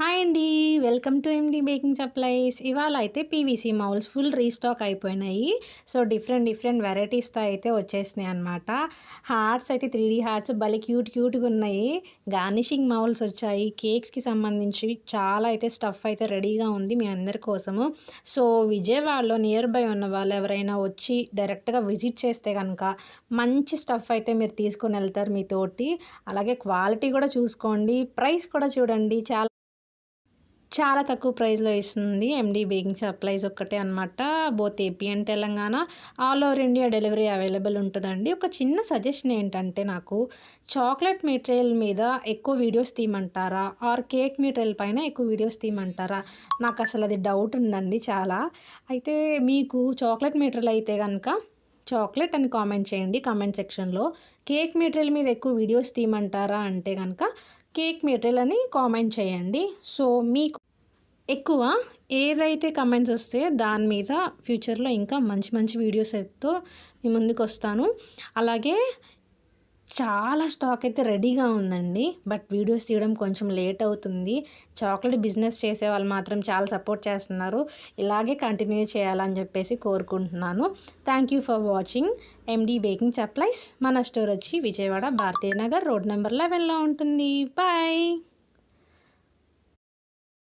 Hi అండి. Welcome to MD baking supplies. ఇవాళ అయితే పీవీసీ మౌల్స్ ఫుల్ రీస్టాక్ అయిపోయినాయి. సో, డిఫరెంట్ వెరైటీస్‌తో అయితే వచ్చేసినాయి అనమాట. హార్ట్స్ అయితే 3D హార్ట్స్ భలే క్యూట్‌గా ఉన్నాయి. గార్నిషింగ్ మౌల్స్ వచ్చాయి. కేక్స్‌కి సంబంధించి చాలా అయితే స్టఫ్ అయితే రెడీగా ఉంది మీ అందరి కోసము. సో, విజయవాడలో నియర్ బై ఉన్న వాళ్ళు ఎవరైనా వచ్చి డైరెక్ట్‌గా విజిట్ చేస్తే గనక మంచి స్టఫ్ అయితే మీరు తీసుకొనెళ్తారు మీతోటి. అలాగే క్వాలిటీ కూడా చూసుకోండి. ప్రైస్ కూడా చూడండి. చాలా తక్కువ ప్రైస్‌లో ఇస్తుంది. ఎండీ బేకింగ్ సప్లైస్ ఒక్కటే అనమాట. Both AP and Telangana all over India delivery available ఉంటదండి. ఒక చిన్న సజెషన్ ఏంటంటే నాకు చాక్లెట్ మెటీరియల్ మీద ఎక్కువ వీడియోస్ తీయమంటారా? ఆర్ కేక్ మెటీరియల్ పైన ఎక్కువ వీడియోస్ తీయమంటారా? నాకసలు అది డౌట్ ఉందండి చాలా. అయితే మీకు చాక్లెట్ మెటీరియల్ అయితే గనక చాక్లెట్ అని కామెంట్ చేయండి కామెంట్ సెక్షన్‌లో. కేక్ మెటీరియల్ మీద ఎక్కువ వీడియోస్ తీయమంటారా అంటే గనక కేక్ మెటీరియల్ అని కామెంట్ చేయండి. సో, మీకు ఎక్కువ ఏదైతే కమెంట్స్ వస్తాయో దాని మీద ఫ్యూచర్‌లో ఇంకా మంచి వీడియోస్‌తో మీ ముందుకొస్తాను. అలాగే చాలా స్టాక్ అయితే రెడీగా ఉందండి. బట్ వీడియోస్ తీయడం కొంచెం లేట్ అవుతుంది. చాక్లెట్ బిజినెస్ చేసేవాళ్ళు మాత్రం చాలా సపోర్ట్ చేస్తున్నారు. ఇలాగే కంటిన్యూ చేయాలని చెప్పేసి కోరుకుంటున్నాను. Thank you for watching MD baking supplies. మన స్టోర్ వచ్చి విజయవాడ భారతీయ నగర్ రోడ్ నెంబర్ 11లో ఉంటుంది. బాయ్.